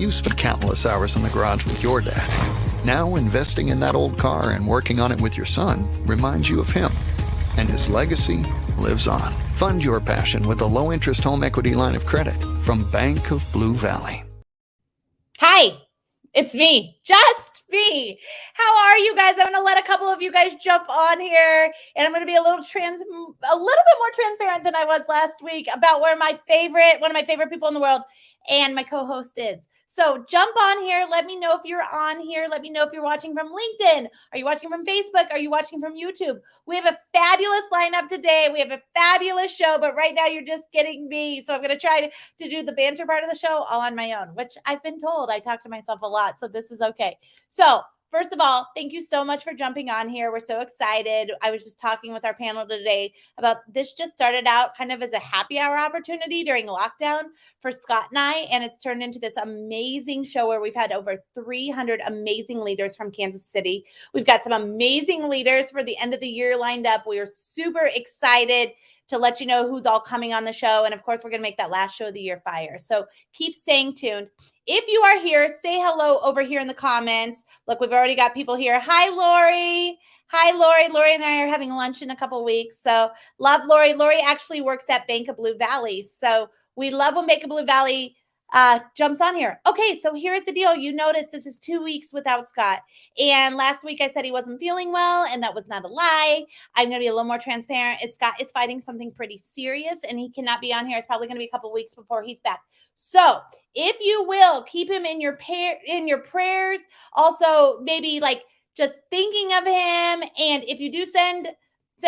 You spent countless hours in the garage with your dad. Now investing in that old car and working on it with your son reminds you of him. And his legacy lives on. Fund your passion with a low-interest home equity line of credit from Bank of Blue Valley. Hi, it's me, just me. How are you guys? I'm going to let a couple of you guys jump on here, and I'm going to be a little bit more transparent than I was last week about where one of my favorite people in the world and my co-host is. So jump on here. Let me know if you're on here. Let me know if you're watching from LinkedIn. Are you watching from Facebook? Are you watching from YouTube? We have a fabulous lineup today. We have a fabulous show, but right now you're just getting me. So I'm going to try to do the banter part of the show all on my own, which I've been told I talk to myself a lot. So this is okay. So first of all, thank you so much for jumping on here. We're so excited. I was just talking with our panel today about this. Just started out kind of as a happy hour opportunity during lockdown for Scott and I, and it's turned into this amazing show where we've had over 300 amazing leaders from Kansas City. We've got some amazing leaders for the end of the year lined up. We are super excited to let you know who's all coming on the show. And of course, we're going to make that last show of the year fire. So keep staying tuned. If you are here, say hello over here in the comments. Look, we've already got people here. Hi, Lori. Hi, Lori. Lori and I are having lunch in a couple of weeks. So love Lori. Lori actually works at Bank of Blue Valley. So we love when Bank of Blue Valley jumps on here. Okay, so here's the deal. You notice this is 2 weeks without Scott. And last week I said he wasn't feeling well, and that was not a lie. I'm going to be a little more transparent. Scott is fighting something pretty serious, and he cannot be on here. It's probably going to be a couple of weeks before he's back. So if you will, keep him in your prayers. Also, maybe like just thinking of him. And if you do send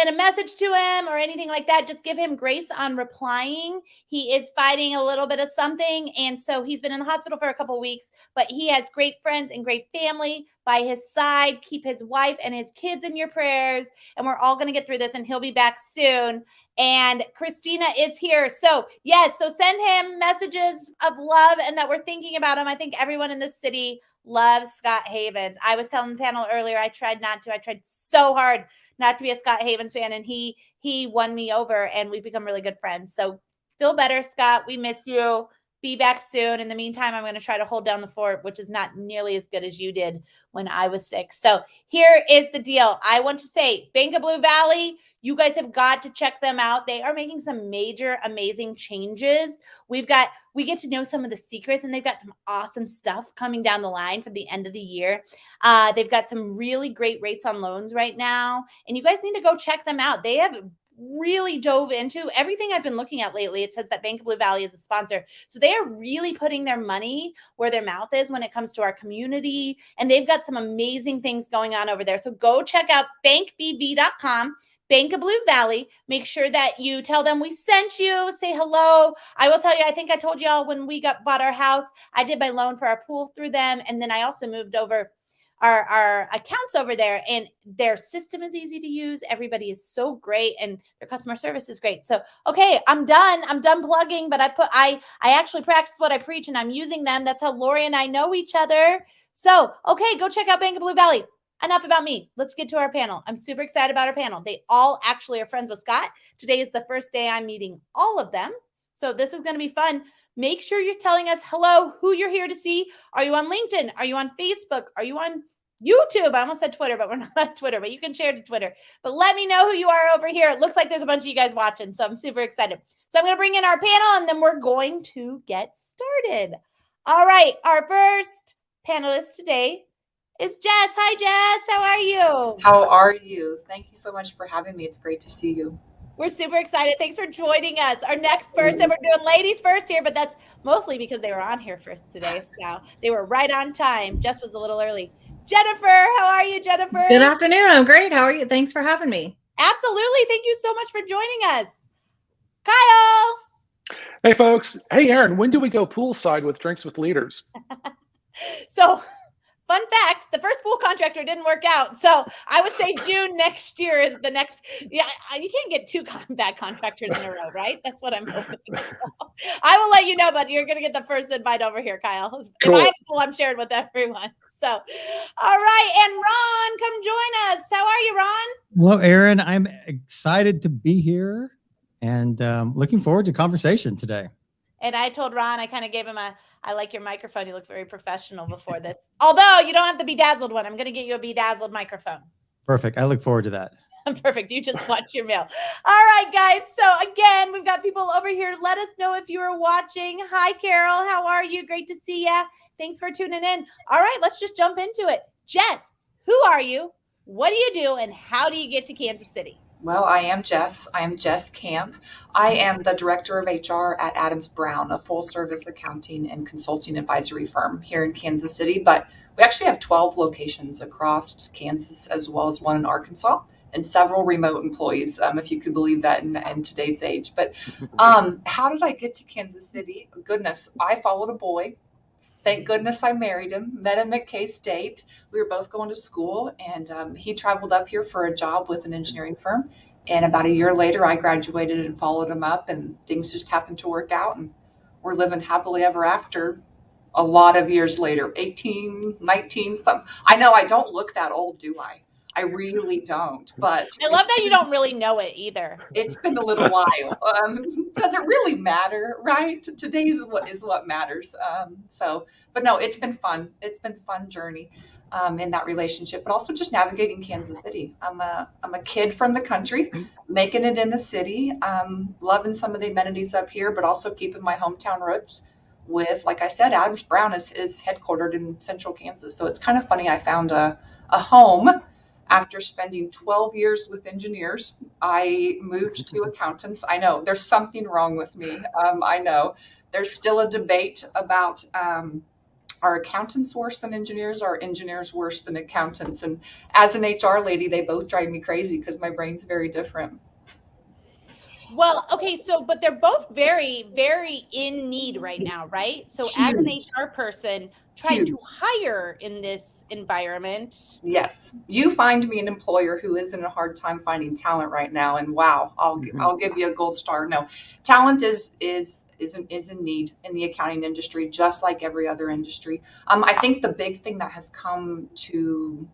a message to him or anything like that, just give him grace on replying. He is fighting a little bit of something. And so he's been in the hospital for a couple of weeks, but he has great friends and great family by his side. Keep his wife and his kids in your prayers. And we're all going to get through this, and he'll be back soon. And Christina is here. So yes, so send him messages of love and that we're thinking about him. I think everyone in this city loves Scott Havens. I was telling the panel earlier, I tried so hard not to be a Scott Havens fan, and he won me over, and we've become really good friends. So feel better, Scott. We miss you. Be back soon. In the meantime, I'm going to try to hold down the fort, which is not nearly as good as you did when I was sick. So here is the deal. I want to say, Bank of Blue Valley, you guys have got to check them out. They are making some major, amazing changes. We get to know some of the secrets, and they've got some awesome stuff coming down the line for the end of the year. They've got some really great rates on loans right now, and you guys need to go check them out. They have really dove into everything I've been looking at lately. It says that Bank of Blue Valley is a sponsor. So they are really putting their money where their mouth is when it comes to our community. And they've got some amazing things going on over there. So go check out bankbv.com. Bank of Blue Valley. Make sure that you tell them we sent you, say hello. I will tell you, I think I told y'all when we bought our house, I did my loan for our pool through them. And then I also moved over our accounts over there, and their system is easy to use. Everybody is so great, and their customer service is great. So, okay, I'm done plugging, but I actually practice what I preach, and I'm using them. That's how Lori and I know each other. So, okay, go check out Bank of Blue Valley. Enough about me. Let's get to our panel. I'm super excited about our panel. They all actually are friends with Scott. Today is the first day I'm meeting all of them. So this is going to be fun. Make sure you're telling us hello, who you're here to see. Are you on LinkedIn? Are you on Facebook? Are you on YouTube? I almost said Twitter, but we're not on Twitter, but you can share to Twitter. But let me know who you are over here. It looks like there's a bunch of you guys watching, so I'm super excited. So I'm going to bring in our panel, and then we're going to get started. All right, our first panelist today is Jess. Hi, Jess. How are you? How are you? Thank you so much for having me. It's great to see you. We're super excited. Thanks for joining us. Our next person, we're doing ladies first here, but that's mostly because they were on here first today. So they were right on time. Jess was a little early. Jennifer, how are you, Jennifer? Good afternoon. I'm great. How are you? Thanks for having me. Absolutely. Thank you so much for joining us. Kyle. Hey, folks. Hey, Aaron, when do we go poolside with Drinks with Leaders? So, fun fact, the first pool contractor didn't work out. So I would say June next year is the next. Yeah, you can't get two bad contractors in a row, right? That's what I'm hoping. So I will let you know, but you're going to get the first invite over here, Kyle. Cool. If I have a pool, I'm sharing with everyone. So, all right. And Ron, come join us. How are you, Ron? Hello, Aaron. I'm excited to be here and looking forward to conversation today. And I told Ron, I kind of gave him I like your microphone. You look very professional before this. Although you don't have the bedazzled one. I'm going to get you a bedazzled microphone. Perfect. I look forward to that. Perfect. You just watch your mail. All right, guys. So again, we've got people over here. Let us know if you are watching. Hi, Carol. How are you? Great to see you. Thanks for tuning in. All right, let's just jump into it. Jess, who are you? What do you do? And how do you get to Kansas City? Well, I am Jess. I am Jess Camp. I am the director of HR at Adams Brown, a full-service accounting and consulting advisory firm here in Kansas City. But we actually have 12 locations across Kansas, as well as one in Arkansas, and several remote employees, if you could believe that in today's age. But how did I get to Kansas City? Goodness, I followed a boy. Thank goodness I married him, met him at K-State. We were both going to school, and he traveled up here for a job with an engineering firm. And about a year later, I graduated and followed him up, and things just happened to work out. And we're living happily ever after a lot of years later, 18, 19, something. I know I don't look that old, do I? I really don't. But I love that you don't really know it either. It's been a little while. Does it really matter, right? Today's what matters. But no, it's been fun. It's been a fun journey in that relationship, but also just navigating Kansas City. I'm a kid from the country, making it in the city, loving some of the amenities up here, but also keeping my hometown roots with, like I said, Adams Brown is headquartered in central Kansas. So it's kind of funny. I found a home. After spending 12 years with engineers, I moved to accountants. I know there's something wrong with me. I know there's still a debate about are accountants worse than engineers? Are engineers worse than accountants? And as an HR lady, they both drive me crazy because my brain's very different. Well, okay, but they're both very, very in need right now, right? So as an HR person trying to hire in this environment. Yes. You find me an employer who is in a hard time finding talent right now. And wow, I'll give you a gold star. No, talent is in need in the accounting industry, just like every other industry. I think the big thing that has come to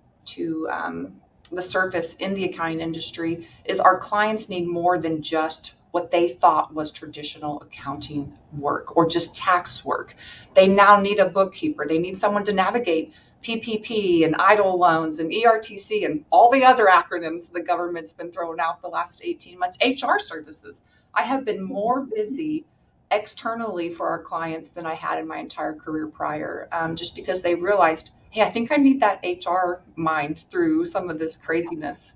the surface in the accounting industry is our clients need more than just what they thought was traditional accounting work or just tax work. They now need a bookkeeper. They need someone to navigate PPP and EIDL loans and ERTC and all the other acronyms the government's been throwing out the last 18 months. HR services. I have been more busy externally for our clients than I had in my entire career prior, just because they realized, hey, I think I need that HR mind through some of this craziness.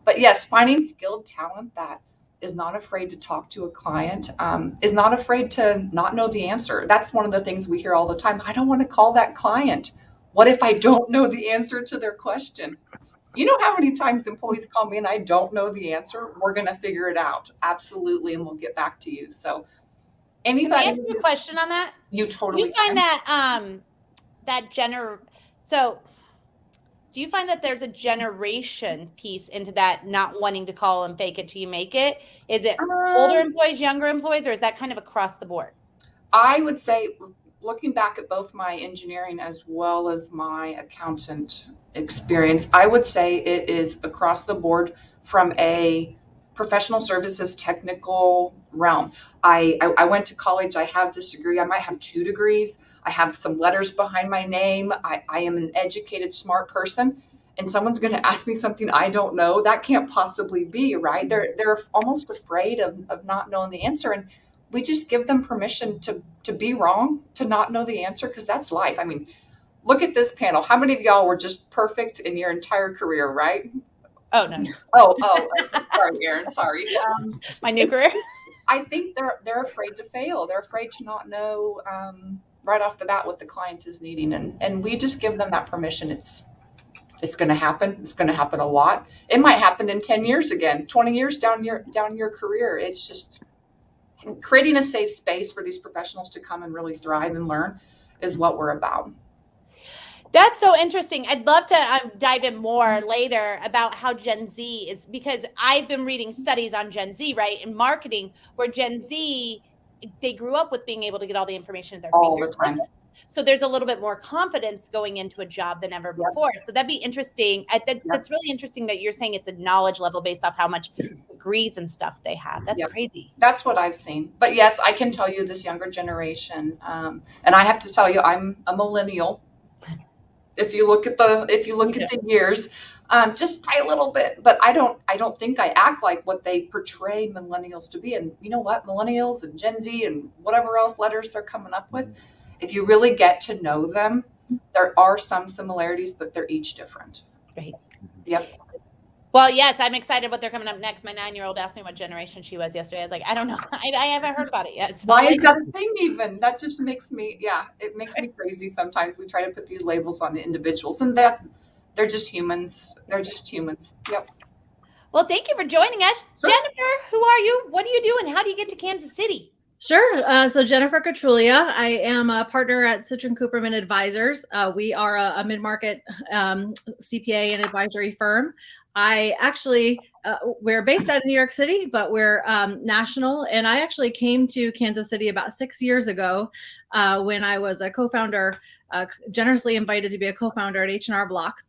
But yes, finding skilled talent that is not afraid to talk to a client, is not afraid to not know the answer. That's one of the things we hear all the time. I don't want to call that client. What if I don't know the answer to their question? You know how many times employees call me and I don't know the answer? We're going to figure it out. Absolutely. And we'll get back to you. So anybody. Can I ask you a question on that? You totally Do you find that, so do you find that there's a generation piece into that, not wanting to call and fake it till you make it? Is it older employees, younger employees, or is that kind of across the board? I would say, looking back at both my engineering as well as my accountant experience, I would say it is across the board from a professional services technical realm. I went to college. I have this degree. I might have 2 degrees. I have some letters behind my name. I am an educated, smart person. And someone's going to ask me something I don't know. That can't possibly be, right? They're almost afraid of not knowing the answer. And we just give them permission to be wrong, to not know the answer, because that's life. I mean, look at this panel. How many of y'all were just perfect in your entire career, right? Oh no, Okay. Sorry, Aaron. Sorry. my new career. I think they're afraid to fail. They're afraid to not know right off the bat what the client is needing, and we just give them that permission. It's going to happen. It's going to happen a lot. It might happen in 10 years again, 20 years down your career. It's just creating a safe space for these professionals to come and really thrive and learn is what we're about. That's so interesting. I'd love to dive in more later about how Gen Z is, because I've been reading studies on Gen Z, right, in marketing, where Gen Z, they grew up with being able to get all the information at their All the fingertips. time. So there's a little bit more confidence going into a job than ever before. So that'd be interesting. That's really interesting that you're saying it's a knowledge level based off how much degrees and stuff they have. That's crazy. That's what I've seen. But yes, I can tell you this younger generation, and I have to tell you, I'm a millennial. If you look at the years, just by a little bit, but I don't think I act like what they portray millennials to be. And you know what, millennials and Gen Z and whatever else letters they're coming up with, if you really get to know them, there are some similarities, but they're each different. Right. Yep. Well, yes, I'm excited what they're coming up next. My 9-year-old asked me what generation she was yesterday. I was like, I don't know. I haven't heard about it yet. So why is that a thing even? That just makes me, it makes me crazy sometimes. We try to put these labels on individuals, and that they're just humans. They're just humans. Yep. Well, thank you for joining us. Sure. Jennifer, who are you? What do you do? And how do you get to Kansas City? Sure. So Jennifer Katrulya, I am a partner at Citrin Cooperman Advisors. We are a mid-market CPA and advisory firm. I actually, we're based out of New York City, but we're national. And I actually came to Kansas City about 6 years ago when I was a co-founder, generously invited to be a co-founder at H&R Block.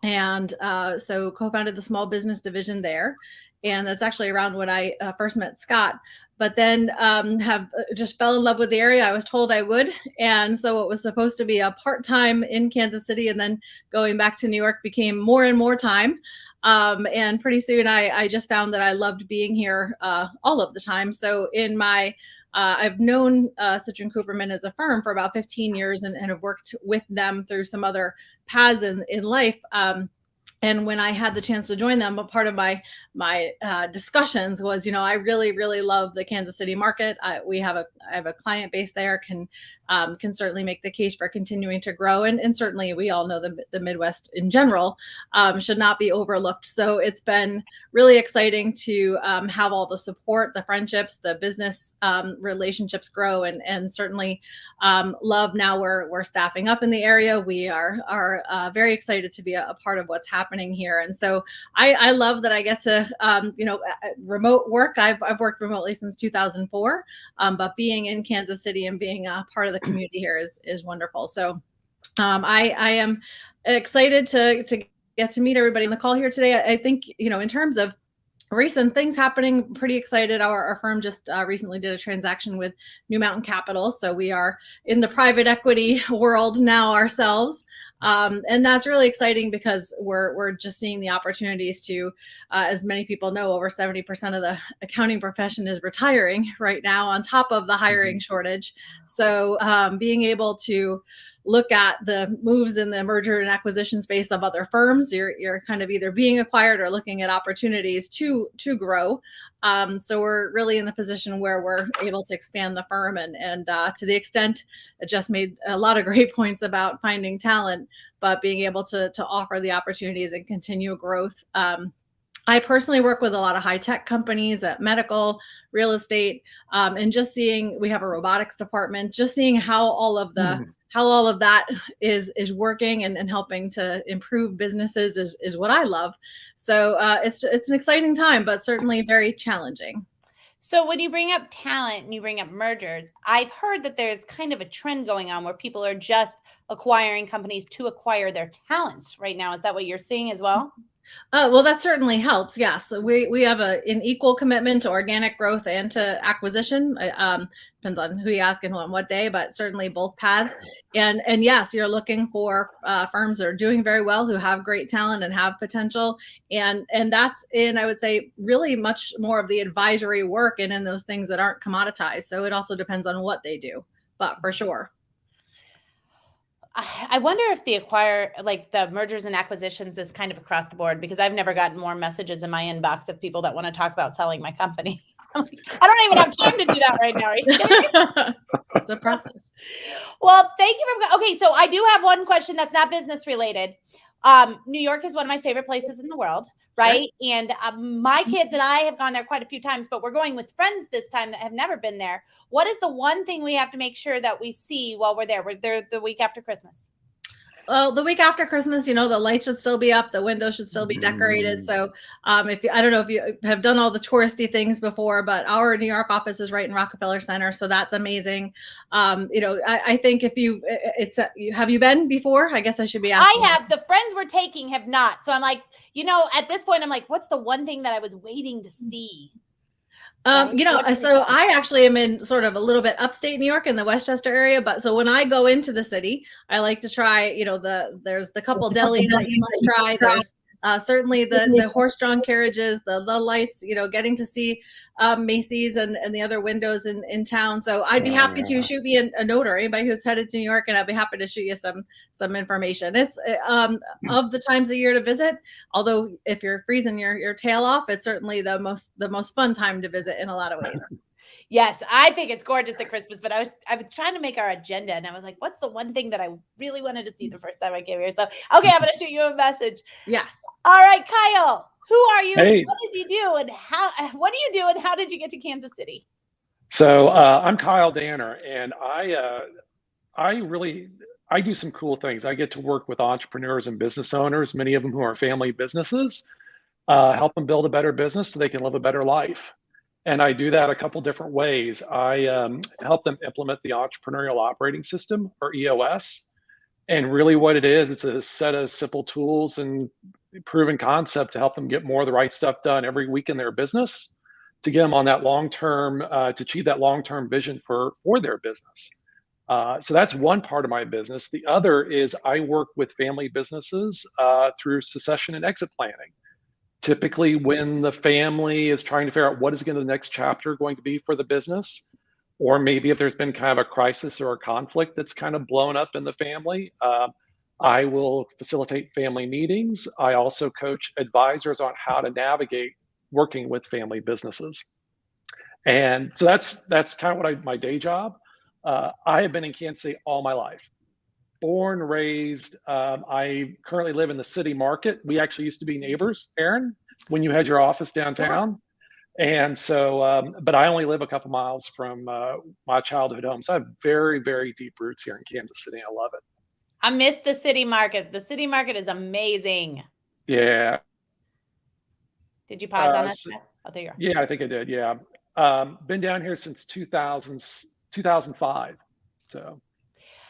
And so co-founded the small business division there. And that's actually around when I first met Scott. But then have just fell in love with the area. I was told I would. And so it was supposed to be a part-time in Kansas City, and then going back to New York became more and more time. And pretty soon I just found that I loved being here all of the time. So in my, I've known Citrin Cooperman as a firm for about 15 years and have worked with them through some other paths in life. And when I had the chance to join them, a part of my discussions was, I really, really love the Kansas City market. I have a client base there, can certainly make the case for continuing to grow. And certainly we all know the Midwest in general should not be overlooked. So it's been really exciting to have all the support, the friendships, the business relationships grow, and certainly love now we're staffing up in the area. We are very excited to be a part of what's happening here. And so I love that I get to, remote work. I've worked remotely since 2004, but being in Kansas City and being a part of the community here is wonderful. So I am excited to get to meet everybody on the call here today. I think, in terms of recent things happening, pretty excited. Our firm just recently did a transaction with New Mountain Capital. So we are in the private equity world now ourselves. And that's really exciting because we're just seeing the opportunities to, as many people know, over 70% of the accounting profession is retiring right now on top of the hiring shortage. So being able to look at the moves in the merger and acquisition space of other firms, you're kind of either being acquired or looking at opportunities to grow. So we're really in the position where we're able to expand the firm, and to the extent Jess made a lot of great points about finding talent, but being able to offer the opportunities and continue growth. I personally work with a lot of high tech companies, at medical, real estate, and just seeing, we have a robotics department, just seeing how all of that is working and helping to improve businesses is what I love. So it's an exciting time, but certainly very challenging. So when you bring up talent and you bring up mergers, I've heard that there's kind of a trend going on where people are just acquiring companies to acquire their talent right now. Is that what you're seeing as well? Well, that certainly helps. Yes, we have an equal commitment to organic growth and to acquisition. Depends on who you ask and on what day, but certainly both paths. And yes, you're looking for firms that are doing very well, who have great talent and have potential. And that's in, I would say, really much more of the advisory work and in those things that aren't commoditized. So it also depends on what they do, but for sure. I wonder if the mergers and acquisitions is kind of across the board, because I've never gotten more messages in my inbox of people that want to talk about selling my company. I'm like, I don't even have time to do that right now. Are you kidding me? It's a process. Well, thank you for, okay. So I do have one question that's not business related. New York is one of my favorite places in the world, right? And my kids and I have gone there quite a few times, but we're going with friends this time that have never been there. What is the one thing we have to make sure that we see while we're there? We're there the week after Christmas. Well, the week after Christmas, the lights should still be up, the windows should still be decorated. So I don't know if you have done all the touristy things before, but our New York office is right in Rockefeller Center, so that's amazing. I think have you been before? I guess I should be asking. I have. The friends we're taking have not. So I'm like, at this point, I'm like, what's the one thing that I was waiting to see? So I actually am in sort of a little bit upstate New York in the Westchester area, but so when I go into the city, I like to try, there's the couple delis that you must try. There's certainly the horse-drawn carriages, the lights, getting to see Macy's and the other windows in town. So I'd be happy to shoot me a note, or anybody who's headed to New York, and I'd be happy to shoot you some information. It's of the times of year to visit. Although if you're freezing your tail off, it's certainly the most fun time to visit in a lot of ways. Yes, I think it's gorgeous at Christmas, but I was trying to make our agenda, and I was like, what's the one thing that I really wanted to see the first time I came here? So, okay, I'm going to shoot you a message. Yes. All right, Kyle, who are you? Hey. What did you do, and what do you do, and how did you get to Kansas City? So I'm Kyle Danner, and I do some cool things. I get to work with entrepreneurs and business owners, many of them who are family businesses, help them build a better business so they can live a better life. And I do that a couple different ways. I help them implement the Entrepreneurial Operating System, or EOS. And really what it is, it's a set of simple tools and proven concept to help them get more of the right stuff done every week in their business, to get them on that long-term, to achieve that long-term vision for their business. So that's one part of my business. The other is I work with family businesses through succession and exit planning. Typically when the family is trying to figure out what is going to the next chapter going to be for the business, or maybe if there's been kind of a crisis or a conflict that's kind of blown up in the family, I will facilitate family meetings. I also coach advisors on how to navigate working with family businesses. And so that's kind of what my day job. I have been in Kansas City all my life. Born, raised. I currently live in the city market. We actually used to be neighbors, Aaron, when you had your office downtown. And so, but I only live a couple miles from my childhood home. So I have very, very deep roots here in Kansas City. I love it. I miss the city market. The city market is amazing. Yeah. Did you pause on us? Oh, there you are. Yeah, I think I did. Yeah. Been down here since 2005. So.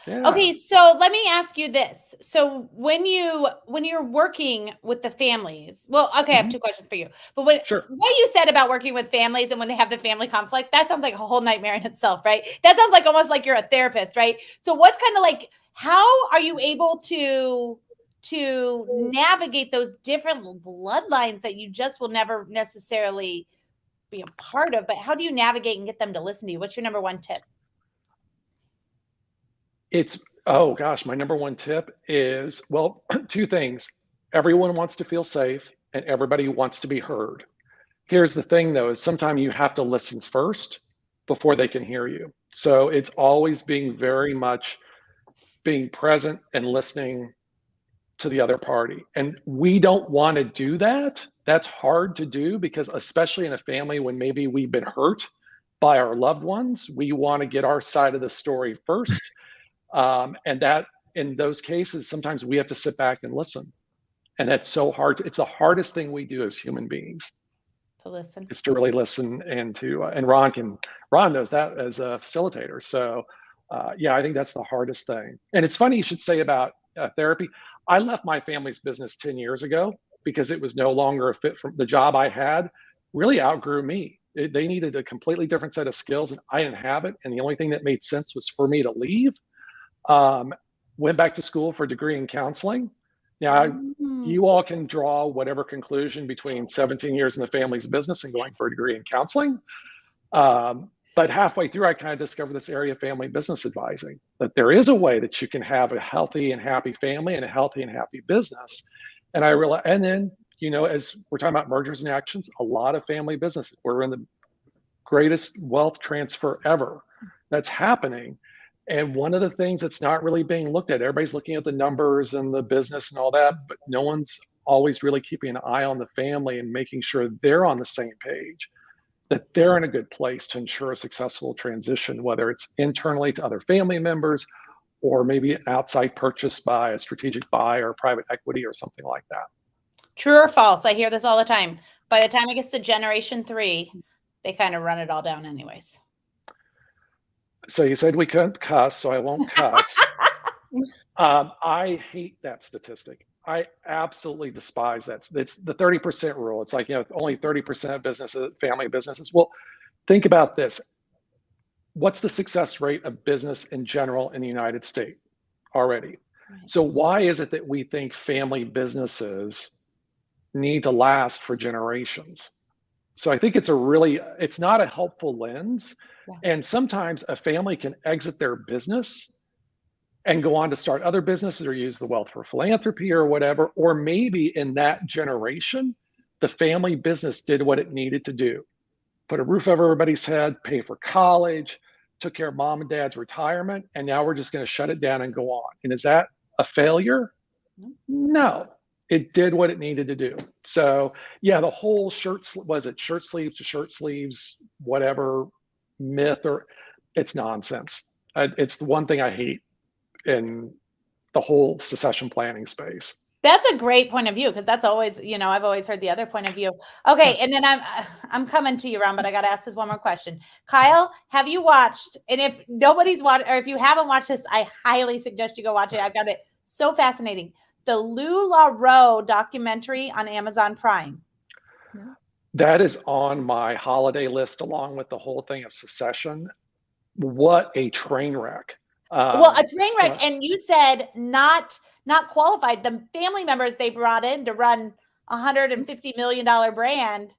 Yeah. Okay, so let me ask you this. So when you're working with the families, well, okay, I have two questions for you. But what you said about working with families and when they have the family conflict, that sounds like a whole nightmare in itself, right? That sounds like almost like you're a therapist, right? So what's kind of like, how are you able to navigate those different bloodlines that you just will never necessarily be a part of, but how do you navigate and get them to listen to you? What's your number one tip? My number one tip is, well, two things. Everyone wants to feel safe and everybody wants to be heard. Here's the thing though, is sometimes you have to listen first before they can hear you. So it's always being very much being present and listening to the other party. And we don't want to do that. That's hard to do because especially in a family when maybe we've been hurt by our loved ones, we want to get our side of the story first. And that in those cases, sometimes we have to sit back and listen. And that's so hard. It's the hardest thing we do as human beings. To listen. Is to really listen and Ron knows that as a facilitator. So I think that's the hardest thing. And it's funny you should say about therapy. I left my family's business 10 years ago because it was no longer a fit for the job I had, really outgrew me. They needed a completely different set of skills and I didn't have it. And the only thing that made sense was for me to leave. Went back to school for a degree in counseling. Now, you all can draw whatever conclusion between 17 years in the family's business and going for a degree in counseling. But halfway through, I kind of discovered this area of family business advising, that there is a way that you can have a healthy and happy family and a healthy and happy business. And I realized, and then, as we're talking about mergers and actions, a lot of family businesses, we're in the greatest wealth transfer ever that's happening. And one of the things that's not really being looked at, everybody's looking at the numbers and the business and all that, but no one's always really keeping an eye on the family and making sure they're on the same page, that they're in a good place to ensure a successful transition, whether it's internally to other family members or maybe an outside purchase by a strategic buyer or private equity or something like that. True or false? I hear this all the time. By the time it gets to generation 3, they kind of run it all down anyways. So you said we couldn't cuss, so I won't cuss. I hate that statistic. I absolutely despise that. It's the 30% rule. It's like, only 30% of businesses, family businesses. Well, think about this. What's the success rate of business in general in the United States already? Right. So why is it that we think family businesses need to last for generations? So I think it's not a helpful lens. Yeah. And sometimes a family can exit their business and go on to start other businesses or use the wealth for philanthropy or whatever. Or maybe in that generation, the family business did what it needed to do. Put a roof over everybody's head, pay for college, took care of mom and dad's retirement, and now we're just going to shut it down and go on. And is that a failure? No, it did what it needed to do. So yeah, the whole shirt sleeves to shirt sleeves, whatever myth, or it's nonsense. It's the one thing I hate in the whole succession planning space. That's a great point of view, because that's always, I've always heard the other point of view. Okay, and then I'm coming to you, Ron, but I got to ask this one more question. Kyle, have you watched, and if nobody's watched, or if you haven't watched this, I highly suggest you go watch it. I found it so fascinating. The LuLaRoe documentary on Amazon Prime. That is on my holiday list, along with the whole thing of secession. What a train wreck. Well, a train wreck, and you said not qualified. The family members they brought in to run $150 million brand,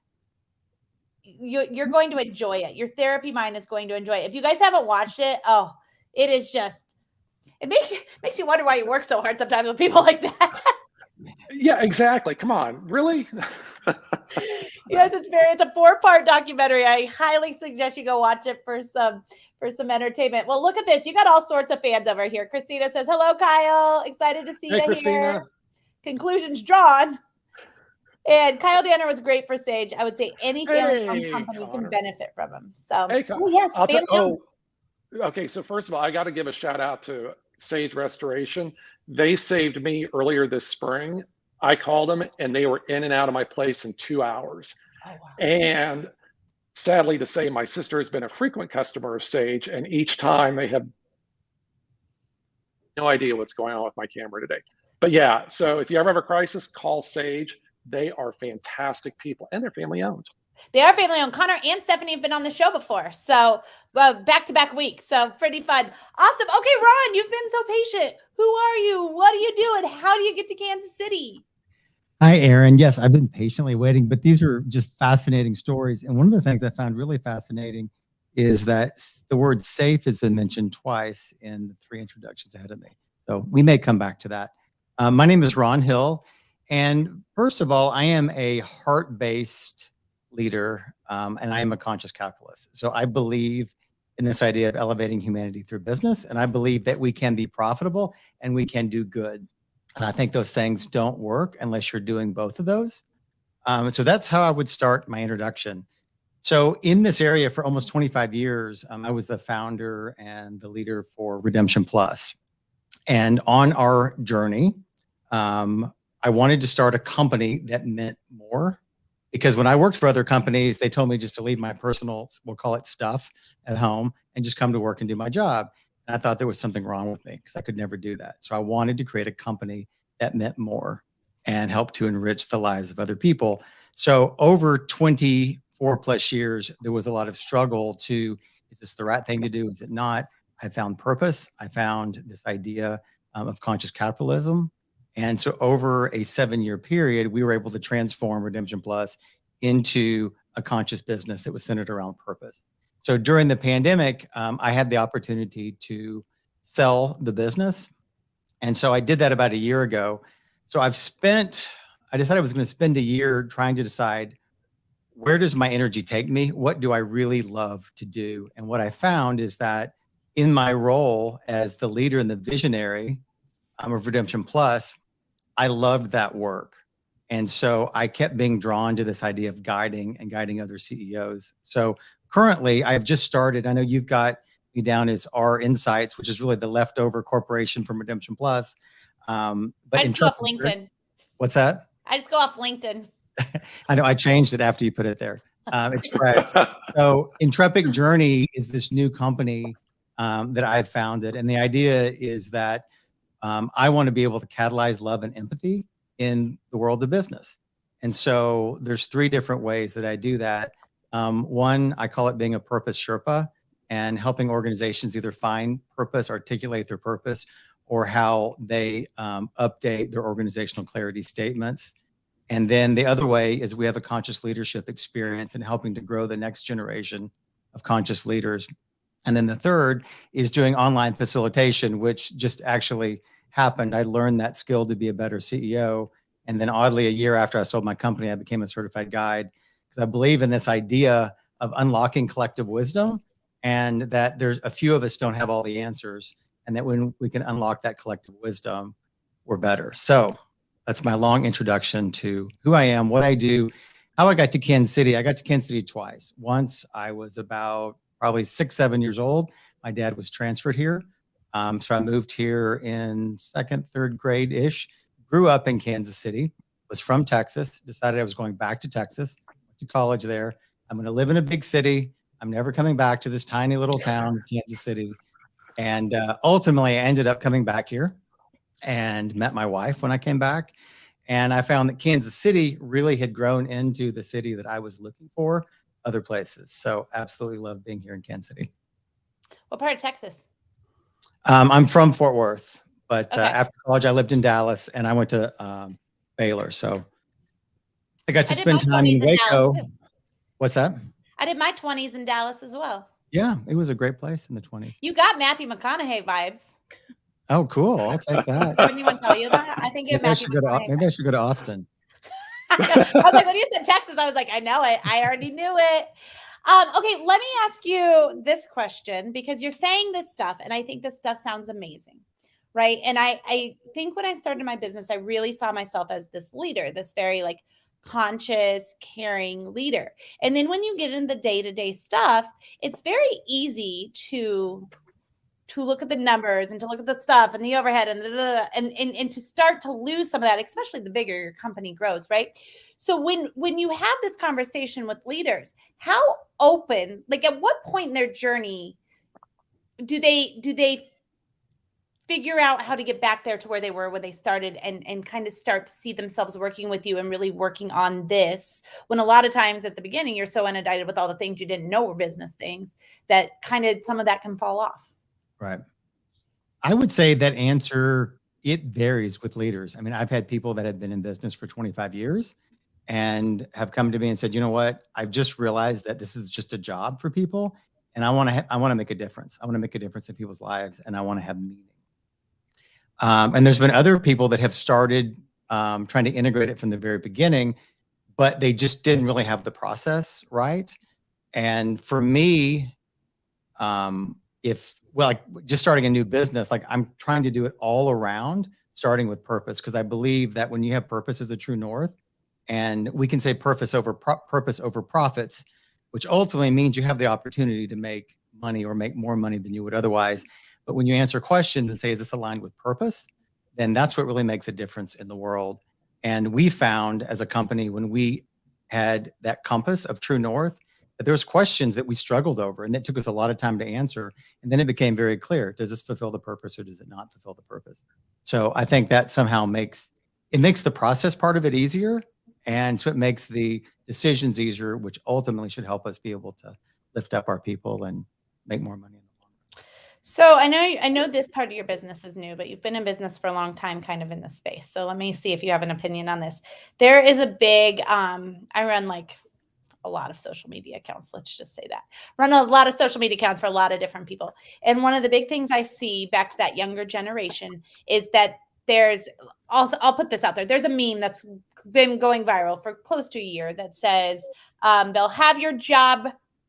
you're going to enjoy it. Your therapy mind is going to enjoy it. If you guys haven't watched it, it is just, it makes you wonder why you work so hard sometimes with people like that. Yeah, exactly. Come on, really? Yes, it's a 4-part documentary. I highly suggest you go watch it for some entertainment. Well, look at this. You got all sorts of fans over here. Christina says, hello, Kyle. Excited to see you Christina. here. Conclusions drawn. And Kyle Danner was great for Sage. I would say any family-owned company can benefit from him. So, yes, okay, so first of all, I got to give a shout out to Sage Restoration. They saved me earlier this spring. I called them and they were in and out of my place in 2 hours. Oh, wow. And sadly to say, my sister has been a frequent customer of Sage, and each time they have no idea what's going on with my camera today. But yeah, so if you ever have a crisis, call Sage. They are fantastic people, and they're family owned. They are family owned. Connor and Stephanie have been on the show before. So back-to-back weeks. So pretty fun. Awesome. Okay, Ron, you've been so patient. Who are you? What do you do? And how do you get to Kansas City? Hi, Aaron. Yes, I've been patiently waiting, but these are just fascinating stories. And one of the things I found really fascinating is that the word safe has been mentioned twice in the 3 introductions ahead of me. So we may come back to that. My name is Ron Hill. And first of all, I am a heart-based leader, and I am a conscious capitalist. So I believe in this idea of elevating humanity through business. And I believe that we can be profitable and we can do good. And I think those things don't work unless you're doing both of those. So that's how I would start my introduction. So in this area for almost 25 years, I was the founder and the leader for Redemption Plus. And on our journey, I wanted to start a company that meant more. Because when I worked for other companies, they told me just to leave my personal, we'll call it stuff, at home and just come to work and do my job. And I thought there was something wrong with me because I could never do that. So I wanted to create a company that meant more and help to enrich the lives of other people. So over 24 plus years, there was a lot of struggle to, is this the right thing to do? Is it not? I found purpose. I found this idea of conscious capitalism. And so over a 7-year period, we were able to transform Redemption Plus into a conscious business that was centered around purpose. So during the pandemic, I had the opportunity to sell the business. And so I did that about a year ago. So I decided I was going to spend a year trying to decide, where does my energy take me? What do I really love to do? And what I found is that in my role as the leader and the visionary of Redemption Plus, I loved that work. And so I kept being drawn to this idea of guiding other CEOs. So currently I've just started, I know you've got me down as our Insights, which is really the leftover corporation from Redemption Plus. But I just go off LinkedIn. What's that? I just go off LinkedIn. I know I changed it after you put it there. It's fresh. So Intrepid Journey is this new company that I've founded. And the idea is that I want to be able to catalyze love and empathy in the world of business. And so there's 3 different ways that I do that. One, I call it being a purpose Sherpa, and helping organizations either find purpose, articulate their purpose, or how they update their organizational clarity statements. And then the other way is we have a conscious leadership experience in helping to grow the next generation of conscious leaders. And then the third is doing online facilitation, which just actually happened. I learned that skill to be a better CEO. And then oddly, a year after I sold my company, I became a certified guide, because I believe in this idea of unlocking collective wisdom, and that there's a few of us don't have all the answers, and that when we can unlock that collective wisdom, we're better. So that's my long introduction to who I am, what I do, how I got to Kansas City. I got to Kansas City twice. Once I was about probably 6, 7 years old. My dad was transferred here. So I moved here in 2nd, 3rd grade-ish, grew up in Kansas City, was from Texas, decided I was going back to Texas, went to college there. I'm going to live in a big city. I'm never coming back to this tiny little town, Kansas City. And ultimately, I ended up coming back here and met my wife when I came back. And I found that Kansas City really had grown into the city that I was looking for other places. So absolutely love being here in Kansas City. What part of Texas? I'm from Fort Worth, but Okay. after college, I lived in Dallas, and I went to Baylor. So I got to spend time in Waco. What's that? I did my 20s in Dallas as well. Yeah, it was a great place in the 20s. You got Matthew McConaughey vibes. Oh, cool. I'll take that. Does anyone tell you that? I think maybe I should go to Austin. I was like, when you said Texas, I was like, I know it. I already knew it. Okay, let me ask you this question, because you're saying this stuff, and I think this stuff sounds amazing, right? And I think when I started my business, I really saw myself as this leader, this very like conscious, caring leader. And then when you get into the day-to-day stuff, it's very easy to look at the numbers and to look at the stuff and the overhead and to start to lose some of that, especially the bigger your company grows, right? So when you have this conversation with leaders, how open, like at what point in their journey do they figure out how to get back there to where they were when they started, and kind of start to see themselves working with you and really working on this, when a lot of times at the beginning you're so inundated with all the things you didn't know were business things that kind of some of that can fall off? Right. I would say that answer, it varies with leaders. I mean, I've had people that have been in business for 25 years and have come to me and said, you know what, I've just realized that this is just a job for people, and I want to make a difference. I want to make a difference in people's lives, and I want to have meaning. And there's been other people that have started trying to integrate it from the very beginning, but they just didn't really have the process right. And for me, just starting a new business, like I'm trying to do it all around, starting with purpose, because I believe that when you have purpose as a true north, and we can say purpose over profits, which ultimately means you have the opportunity to make money or make more money than you would otherwise. But when you answer questions and say, is this aligned with purpose? Then that's what really makes a difference in the world. And we found as a company, when we had that compass of true north, that there was questions that we struggled over, and that took us a lot of time to answer. And then it became very clear, does this fulfill the purpose or does it not fulfill the purpose? So I think that somehow makes the process part of it easier. And so it makes the decisions easier, which ultimately should help us be able to lift up our people and make more money in the long run. So I know this part of your business is new, but you've been in business for a long time, kind of in this space. So let me see if you have an opinion on this. There is a big, I run like a lot of social media accounts. Let's just say that. Run a lot of social media accounts for a lot of different people. And one of the big things I see back to that younger generation is that I'll put this out there. There's a meme that's been going viral for close to a year that says they'll have your job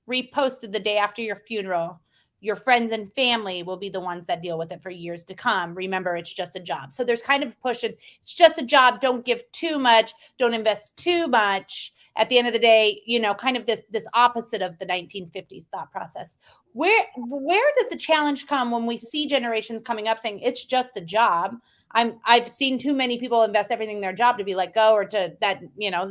reposted the day after your funeral. Your friends and family will be the ones that deal with it for years to come. Remember, it's just a job. So there's kind of pushing, it's just a job. Don't give too much. Don't invest too much. At the end of the day, kind of this opposite of the 1950s thought process. Where does the challenge come when we see generations coming up saying it's just a job? I've seen too many people invest everything in their job to be let go, or to that,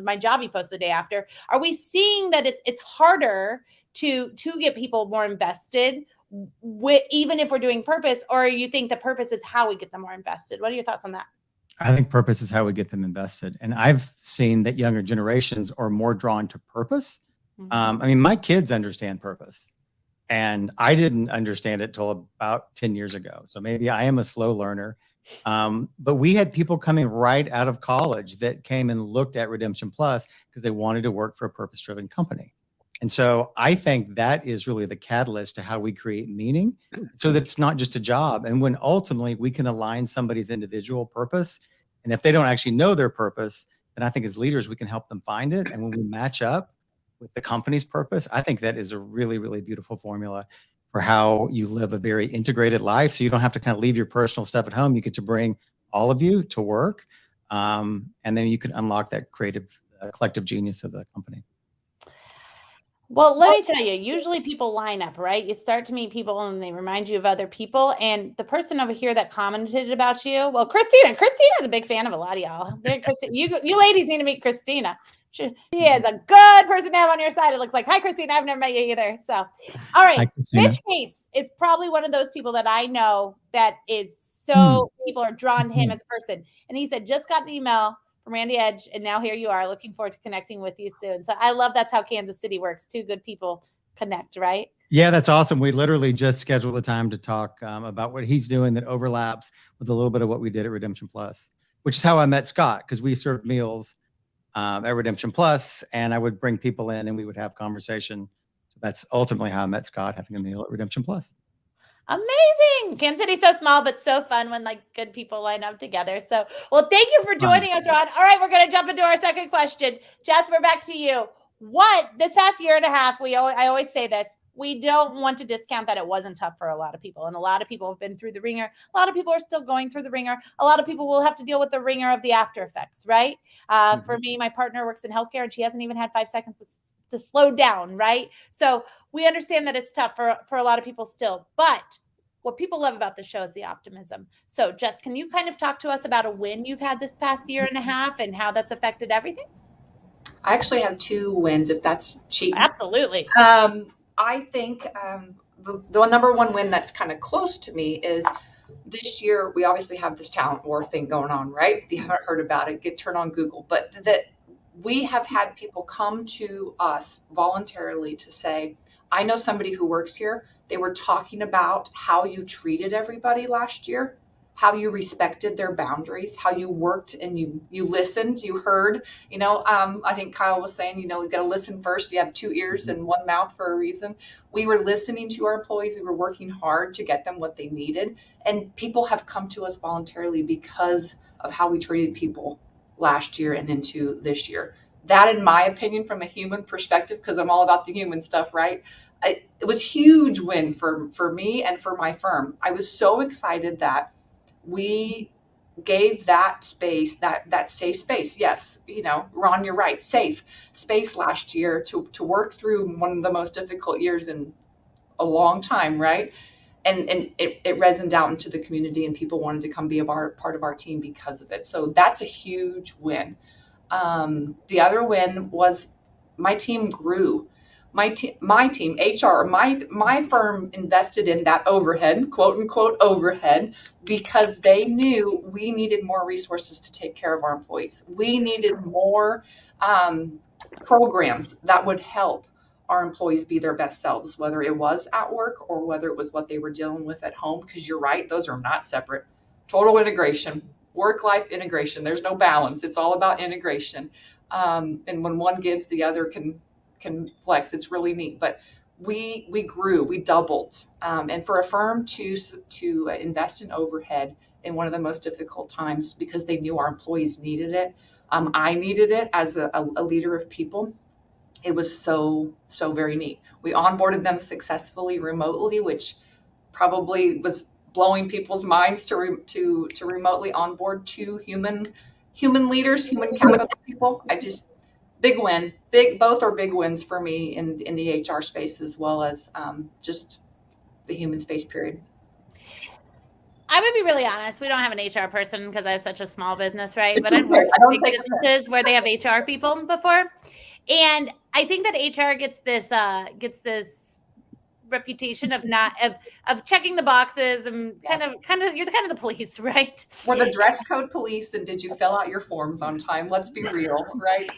my job you post the day after. Are we seeing that it's harder to get people more invested, even if we're doing purpose, or you think the purpose is how we get them more invested? What are your thoughts on that? I think purpose is how we get them invested. And I've seen that younger generations are more drawn to purpose. Mm-hmm. My kids understand purpose, and I didn't understand it till about 10 years ago. So maybe I am a slow learner. But we had people coming right out of college that came and looked at Redemption Plus because they wanted to work for a purpose-driven company. And so I think that is really the catalyst to how we create meaning, so that it's not just a job. And when ultimately we can align somebody's individual purpose, and if they don't actually know their purpose, then I think as leaders, we can help them find it. And when we match up with the company's purpose, I think that is a really, really beautiful formula for how you live a very integrated life. So you don't have to kind of leave your personal stuff at home. You get to bring all of you to work. And then you can unlock that creative, collective genius of the company. Well, let me tell you, usually people line up, right? You start to meet people and they remind you of other people. And the person over here that commented about you, well, Christina's a big fan of a lot of y'all. You ladies need to meet Christina. She is a good person to have on your side. It looks like. Hi, Christina. I've never met you either. So, all right. Mitch Case is probably one of those people that I know that is so people are drawn to him as a person. And he said, just got an email from Randy Edge, and now here you are. Looking forward to connecting with you soon. So I love that's how Kansas City works. Two good people connect, right? Yeah, that's awesome. We literally just scheduled a time to talk about what he's doing that overlaps with a little bit of what we did at Redemption Plus, which is how I met Scott, because we served meals at Redemption Plus, and I would bring people in and we would have conversation. So that's ultimately how I met Scott, having a meal at Redemption Plus. Amazing. Kansas City's so small, but so fun when good people line up together. So, well, thank you for joining us, Ron. All right, we're going to jump into our second question. Jess, we're back to you. This past year and a half, I always say this, we don't want to discount that it wasn't tough for a lot of people. And a lot of people have been through the ringer. A lot of people are still going through the ringer. A lot of people will have to deal with the ringer of the after effects, right? For me, my partner works in healthcare and she hasn't even had 5 seconds to slow down, right? So we understand that it's tough for a lot of people still, but what people love about the show is the optimism. So Jess, can you kind of talk to us about a win you've had this past year and a half and how that's affected everything? I actually have 2 wins, if that's cheating. Absolutely. I think the number one win that's kind of close to me is this year. We obviously have this talent war thing going on, right? If you haven't heard about it, turn on Google. But that we have had people come to us voluntarily to say, I know somebody who works here. They were talking about how you treated everybody last year, how you respected their boundaries, how you worked and you listened, you heard. I think Kyle was saying, you got to listen first. You have 2 ears and 1 mouth for a reason. We were listening to our employees. We were working hard to get them what they needed. And people have come to us voluntarily because of how we treated people last year and into this year. That, in my opinion, from a human perspective, because I'm all about the human stuff, right? It was a huge win for me and for my firm. I was so excited that we gave that space, that safe space. Yes, Ron, you're right. Safe space last year to work through one of the most difficult years in a long time, right? And it resonated out into the community, and people wanted to come be a part of our team because of it. So that's a huge win. The other win was my team grew. My team, HR, my firm invested in that overhead, quote unquote overhead, because they knew we needed more resources to take care of our employees. We needed more programs that would help our employees be their best selves, whether it was at work or whether it was what they were dealing with at home. Because you're right, those are not separate. Total integration, work-life integration. There's no balance. It's all about integration. And when one gives, the other can can flex. It's really neat. But we grew, we doubled. And for a firm to invest in overhead in one of the most difficult times because they knew our employees needed it. I needed it as a leader of people. It was so very neat. We onboarded them successfully remotely, which probably was blowing people's minds to remotely onboard two human leaders, human capital people. Big win. Both are big wins for me in the HR space as well as just the human space period. I would be really honest. We don't have an HR person because I have such a small business, right? But I've worked with big businesses where they have HR people before, and I think that HR gets this reputation of not of checking the boxes and kind of you're kind of the police, right? We're the dress code police, and did you fill out your forms on time? Let's be real, right?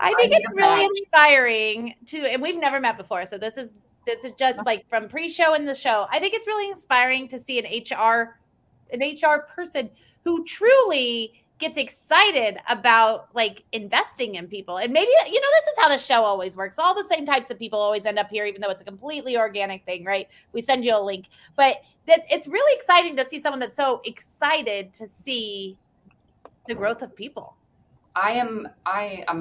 I think it's really inspiring and we've never met before, so this is just like from pre-show and the show. I think it's really inspiring to see an HR person who truly gets excited about like investing in people. And maybe, this is how the show always works. All the same types of people always end up here, even though it's a completely organic thing, right? We send you a link, but it's really exciting to see someone that's so excited to see the growth of people. I am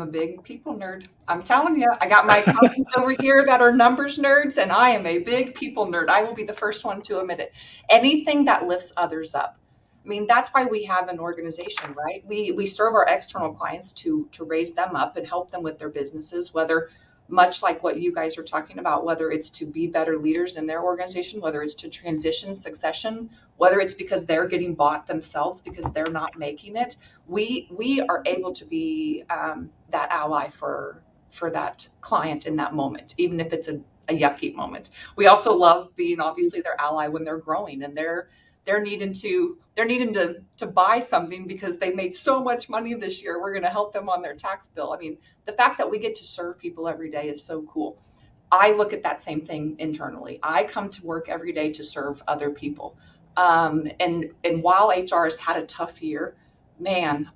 a big people nerd. I'm telling you, I got my accountants over here that are numbers nerds, and I am a big people nerd. I will be the first one to admit it. Anything that lifts others up. I mean, that's why we have an organization, right? We serve our external clients to raise them up and help them with their businesses, whether much like what you guys are talking about, whether it's to be better leaders in their organization, whether it's to transition succession, whether it's because they're getting bought themselves because they're not making it. We are able to be that ally for that client in that moment, even if it's a yucky moment. We also love being obviously their ally when they're growing and they're needing to buy something because they made so much money this year. We're going to help them on their tax bill. I mean, the fact that we get to serve people every day is so cool. I look at that same thing internally. I come to work every day to serve other people. And while HR has had a tough year, man,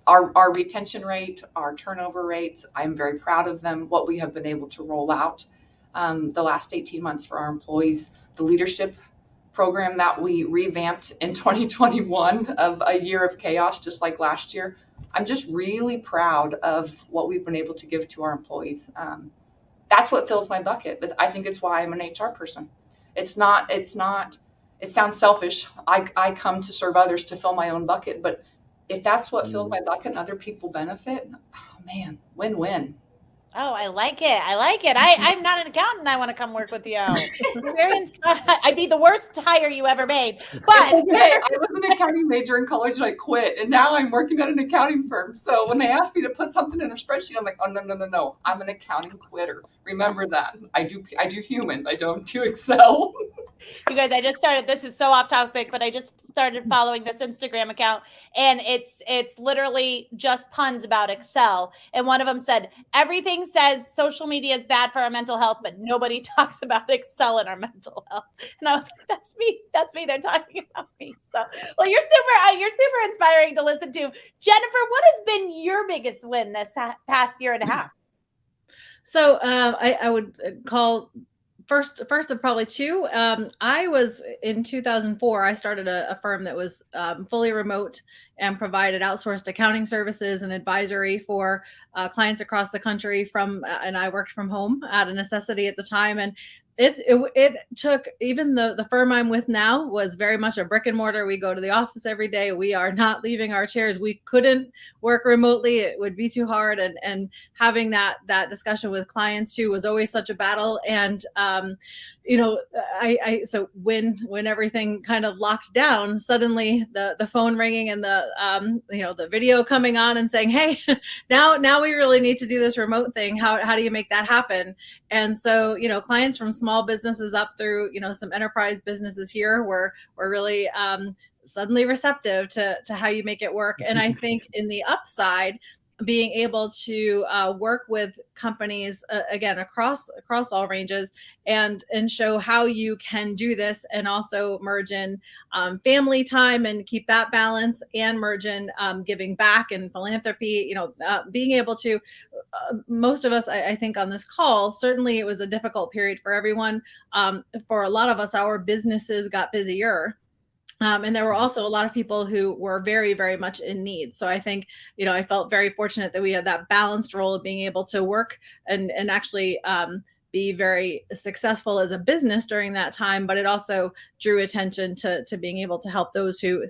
our retention rate, our turnover rates, I'm very proud of them, what we have been able to roll out the last 18 months for our employees, the leadership program that we revamped in 2021 of a year of chaos, just like last year. I'm just really proud of what we've been able to give to our employees. That's what fills my bucket. But I think it's why I'm an HR person. It sounds selfish. I come to serve others to fill my own bucket. But if that's what fills my bucket and other people benefit, oh man, win-win. Oh, I like it. I'm not an accountant. I want to come work with you. I'd be the worst hire you ever made. But okay, I was an accounting major in college and I quit. And now I'm working at an accounting firm. So when they ask me to put something in a spreadsheet, I'm like, oh, no. I'm an accounting quitter. Remember that. I do humans. I don't do Excel. You guys, I just started, this is so off topic, but I just started following this Instagram account and it's literally just puns about Excel. And one of them said, everything says social media is bad for our mental health, but nobody talks about Excel in our mental health. And I was like, that's me. They're talking about me. So, well, you're super inspiring to listen to. Jennifer, what has been your biggest win this past year and a half? So I would call first of probably two. I was in 2004. I started a firm that was fully remote and provided outsourced accounting services and advisory for clients across the country. And I worked from home out of necessity at the time. And it took, even the firm I'm with now was very much a brick and mortar. We go to the office every day. We are not leaving our chairs. We couldn't work remotely. It would be too hard. And having that discussion with clients too was always such a battle. And, so when everything kind of locked down, suddenly the phone ringing and the video coming on and saying, hey, now we really need to do this remote thing. How do you make that happen? And so, clients from small businesses up through, some enterprise businesses here were really suddenly receptive to how you make it work. And I think in the upside, being able to work with companies again across all ranges and show how you can do this and also merge in family time and keep that balance and merge in giving back and philanthropy, being able to most of us, I think on this call, certainly it was a difficult period for everyone. For a lot of us, our businesses got busier. And there were also a lot of people who were very, very much in need. So I think, I felt very fortunate that we had that balanced role of being able to work and actually be very successful as a business during that time, but it also drew attention to being able to help those who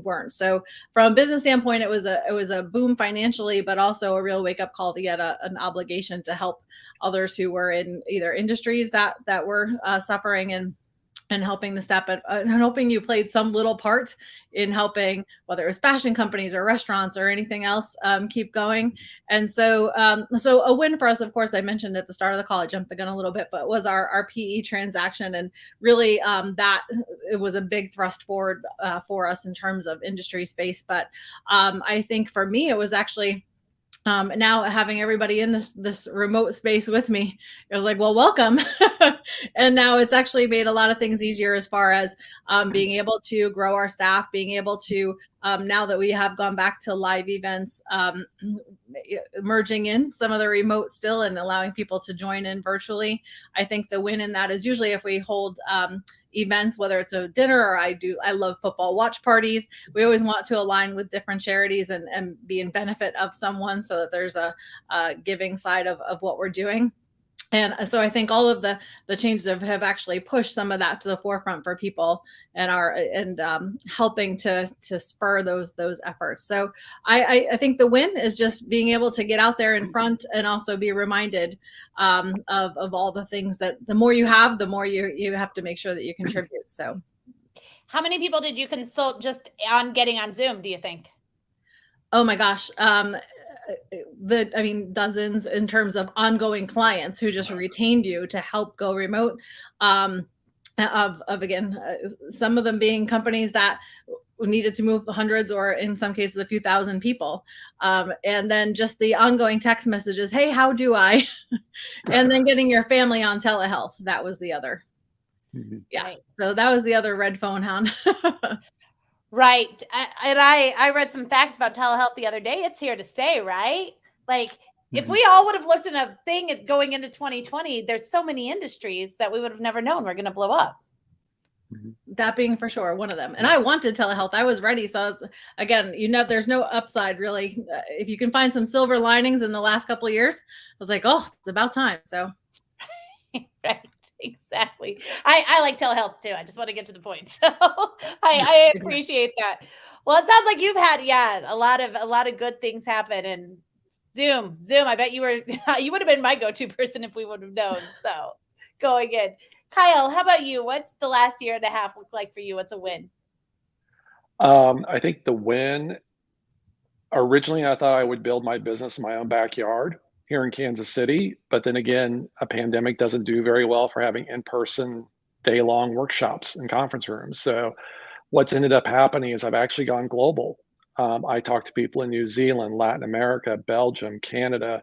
weren't. So from a business standpoint, it was a boom financially, but also a real wake up call to get an obligation to help others who were in either industries that were suffering and helping the staff, and hoping you played some little part in helping, whether it was fashion companies or restaurants or anything else, keep going. And so a win for us, of course, I mentioned at the start of the call, I jumped the gun a little bit, but was our PE transaction. And really that it was a big thrust forward for us in terms of industry space. But I think for me, it was actually, now having everybody in this remote space with me, it was like, well, welcome. And now it's actually made a lot of things easier as far as being able to grow our staff, being able to, now that we have gone back to live events, merging in some of the remote still and allowing people to join in virtually. I think the win in that is usually if we hold events, whether it's a dinner or I love football watch parties. We always want to align with different charities and be in benefit of someone so that there's a giving side of what we're doing. And so I think all of the changes have actually pushed some of that to the forefront for people and helping to spur those efforts. So I think the win is just being able to get out there in front and also be reminded of all the things that the more you have, the more you have to make sure that you contribute. So how many people did you consult just on getting on Zoom, do you think? Oh my gosh. Dozens in terms of ongoing clients who just retained you to help go remote. Again, some of them being companies that needed to move hundreds or in some cases a few thousand people. And then just the ongoing text messages, hey, how do I? And then getting your family on telehealth. That was the other. Mm-hmm. Yeah. Right. So that was the other red phone hound. Right. I read some facts about telehealth the other day. It's here to stay, right? Like if we all would have looked at a thing going into 2020, there's so many industries that we would have never known we're going to blow up. That being for sure one of them. And I wanted telehealth. I was ready. So again, there's no upside really. If you can find some silver linings in the last couple of years, I was like, oh, it's about time. So. Right. Exactly. I like telehealth too. I just want to get to the point. So I appreciate that. Well, it sounds like you've had, a lot of good things happen, and Zoom. I bet you would have been my go-to person if we would have known. So going in. Kyle, how about you? What's the last year and a half look like for you? What's a win? I think the win, originally I thought I would build my business in my own backyard here in Kansas City. But then again, a pandemic doesn't do very well for having in-person day-long workshops and conference rooms. So what's ended up happening is I've actually gone global. I talk to people in New Zealand, Latin America, Belgium, Canada,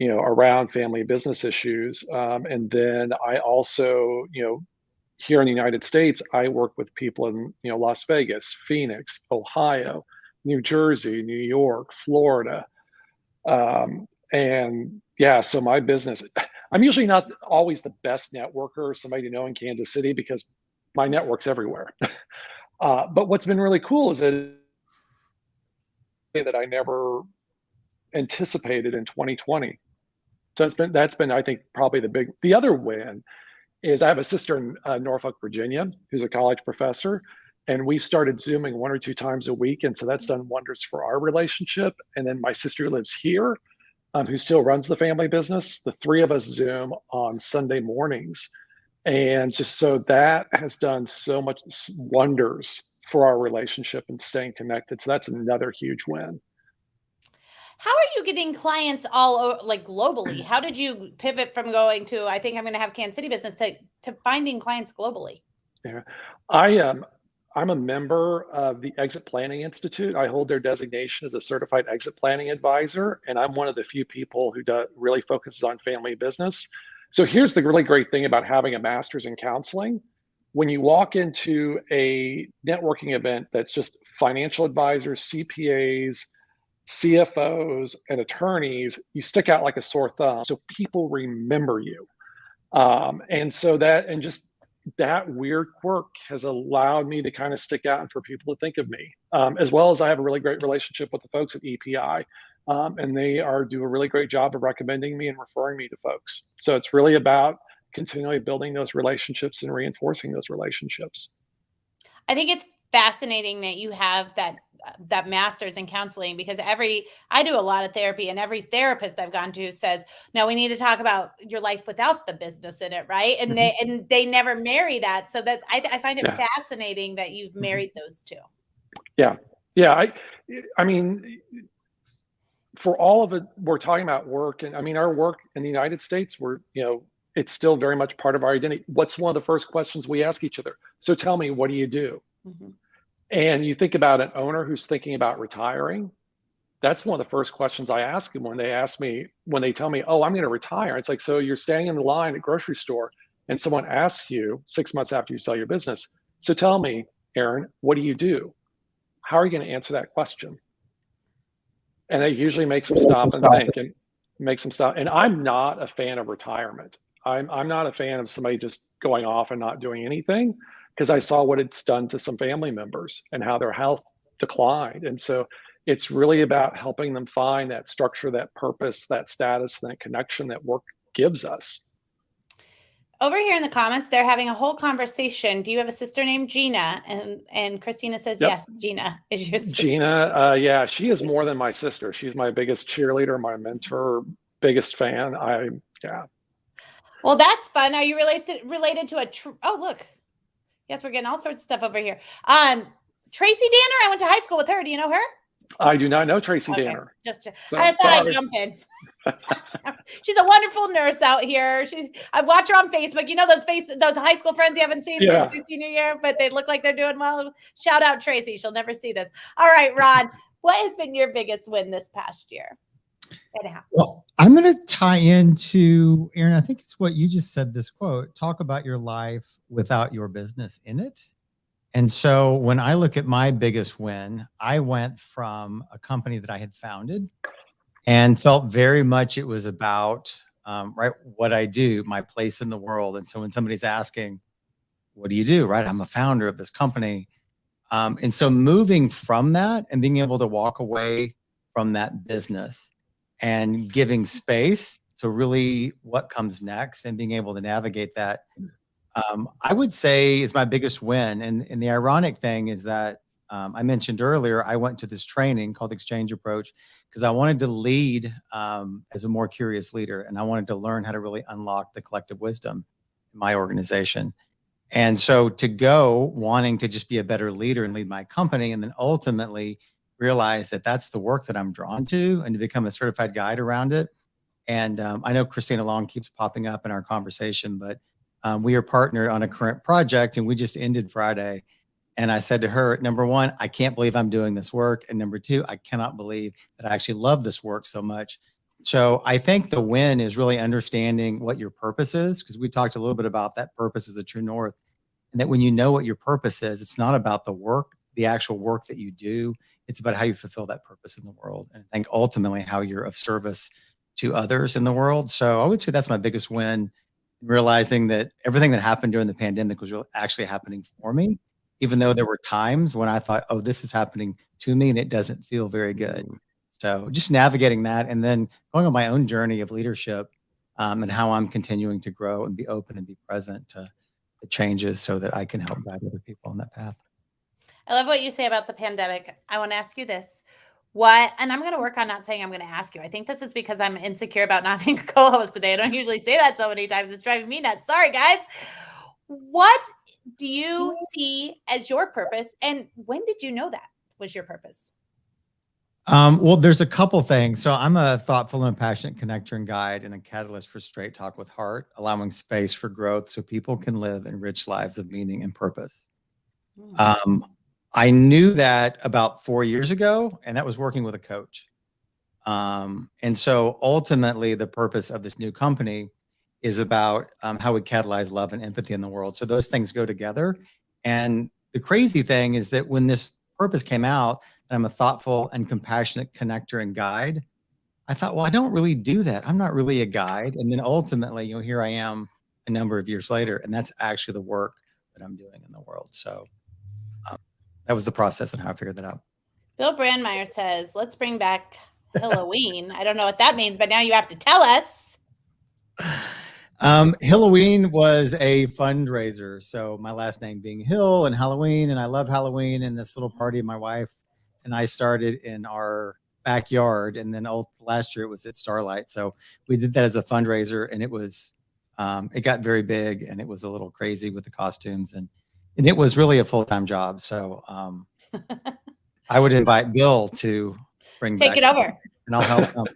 around family business issues. And then I also, here in the United States, I work with people in, Las Vegas, Phoenix, Ohio, New Jersey, New York, Florida. And yeah, so my business, I'm usually not always the best networker, somebody to know in Kansas City, because my network's everywhere. But what's been really cool is that I never anticipated in 2020. So that's been, I think, probably the other win is I have a sister in Norfolk, Virginia, who's a college professor, and we've started Zooming 1 or 2 times a week. And so that's done wonders for our relationship. And then my sister lives here, who still runs the family business. The 3 of us Zoom on Sunday mornings. And just so that has done so much wonders for our relationship and staying connected. So that's another huge win. How are you getting clients all over, like globally? How did you pivot from going to, I think I'm going to have Kansas City business, to finding clients globally? Yeah, I'm a member of the Exit Planning Institute. I hold their designation as a certified exit planning advisor, and I'm one of the few people who really focuses on family business. So here's the really great thing about having a master's in counseling. When you walk into a networking event that's just financial advisors, CPAs, CFOs and attorneys, you stick out like a sore thumb. So people remember you. And so just that weird quirk has allowed me to kind of stick out and for people to think of me, as well as I have a really great relationship with the folks at EPI. And they do a really great job of recommending me and referring me to folks. So it's really about continually building those relationships and reinforcing those relationships. I think it's fascinating that you have that master's in counseling, because I do a lot of therapy, and every therapist I've gone to says, no, we need to talk about your life without the business in it. Right. And they never marry that. So I find it fascinating that you've married those two. Yeah. Yeah. I mean, for all of it, we're talking about work, and I mean, our work in the United States, it's still very much part of our identity. What's one of the first questions we ask each other? So tell me, what do you do? Mm-hmm. And you think about an owner who's thinking about retiring. That's one of the first questions I ask them when they tell me, oh, I'm going to retire. It's like, so you're standing in the line at a grocery store and someone asks you 6 months after you sell your business, so tell me, Aaron, what do you do? How are you going to answer that question? And it usually makes them stop and think, and makes them stop. And I'm not a fan of retirement. I'm not a fan of somebody just going off and not doing anything, because I saw what it's done to some family members and how their health declined. And so it's really about helping them find that structure, that purpose, that status, that connection that work gives us. Over here in the comments, they're having a whole conversation. Do you have a sister named Gina? And Christina says, yep. Yes, Gina is your sister. Gina, yeah, she is more than my sister. She's my biggest cheerleader, my mentor, biggest fan. Yeah. Well, that's fun. Are you related to oh, look. Yes, we're getting all sorts of stuff over here. Tracy Danner, I went to high school with her. Do you know her? I do not know Tracy Danner. I thought I'd jump in. She's a wonderful nurse out here. I watch her on Facebook. You know those high school friends you haven't seen since your senior year, but they look like they're doing well. Shout out Tracy. She'll never see this. All right, Ron, what has been your biggest win this past year? Well, I'm going to tie into, Aaron, I think it's what you just said, this quote, talk about your life without your business in it. And so when I look at my biggest win, I went from a company that I had founded and felt very much it was about what I do, my place in the world. And so when somebody's asking, what do you do? Right? I'm a founder of this company. And so moving from that and being able to walk away from that business and giving space to really what comes next and being able to navigate that, I would say is my biggest win. And the ironic thing is that I mentioned earlier, I went to this training called Exchange Approach because I wanted to lead as a more curious leader. And I wanted to learn how to really unlock the collective wisdom in my organization. And so to go wanting to just be a better leader and lead my company, and then ultimately realize that that's the work that I'm drawn to, and to become a certified guide around it. And I know Christina Long keeps popping up in our conversation, but we are partnered on a current project, and we just ended Friday. And I said to her, number one, I can't believe I'm doing this work. And number two, I cannot believe that I actually love this work so much. So I think the win is really understanding what your purpose is, because we talked a little bit about that purpose is a true north. And that when you know what your purpose is, it's not about the work, the actual work that you do. It's about how you fulfill that purpose in the world. And I think ultimately how you're of service to others in the world. So I would say that's my biggest win, realizing that everything that happened during the pandemic was really actually happening for me, even though there were times when I thought, oh, this is happening to me and it doesn't feel very good. So just navigating that and then going on my own journey of leadership and how I'm continuing to grow and be open and be present to the changes so that I can help guide other people on that path. I love what you say about the pandemic. I want to ask you this. And I'm going to work on not saying I'm going to ask you. I think this is because I'm insecure about not being a co-host today. I don't usually say that so many times. It's driving me nuts. Sorry, guys. What do you see as your purpose? And when did you know that was your purpose? Well, there's a couple things. So I'm a thoughtful and passionate connector and guide and a catalyst for straight talk with heart, allowing space for growth so people can live enriched lives of meaning and purpose. I knew that about 4 years ago, and that was working with a coach. And so ultimately the purpose of this new company is about how we catalyze love and empathy in the world. So those things go together. And the crazy thing is that when this purpose came out, and I'm a thoughtful and compassionate connector and guide. I thought, well, I don't really do that. I'm not really a guide. And then ultimately, here I am a number of years later, and that's actually the work that I'm doing in the world. So that was the process and how I figured that out. Bill Brandmeier says, let's bring back Halloween. I don't know what that means, but now you have to tell us. Halloween was a fundraiser. So my last name being Hill and Halloween, and I love Halloween, and this little party my wife and I started in our backyard. And then last year it was at Starlight. So we did that as a fundraiser, and it was, it got very big, and it was a little crazy with the costumes, and it was really a full-time job. So I would invite Bill to take it over, and I'll help him.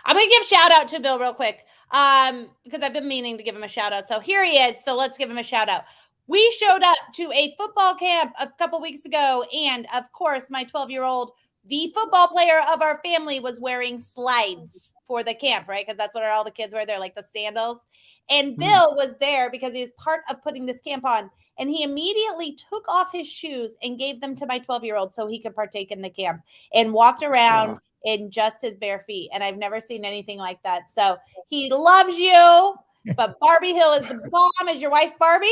I'm going to give shout out to Bill real quick because I've been meaning to give him a shout out. So here he is. So let's give him a shout out. We showed up to a football camp a couple weeks ago. And of course, my 12-year-old, the football player of our family, was wearing slides for the camp, right? Because that's what all the kids wear. They're like the sandals. And Bill was there because he was part of putting this camp on. And he immediately took off his shoes and gave them to my 12-year-old so he could partake in the camp and walked around in just his bare feet. And I've never seen anything like that. So he loves you. But Barbie Hill is the bomb. Is your wife Barbie?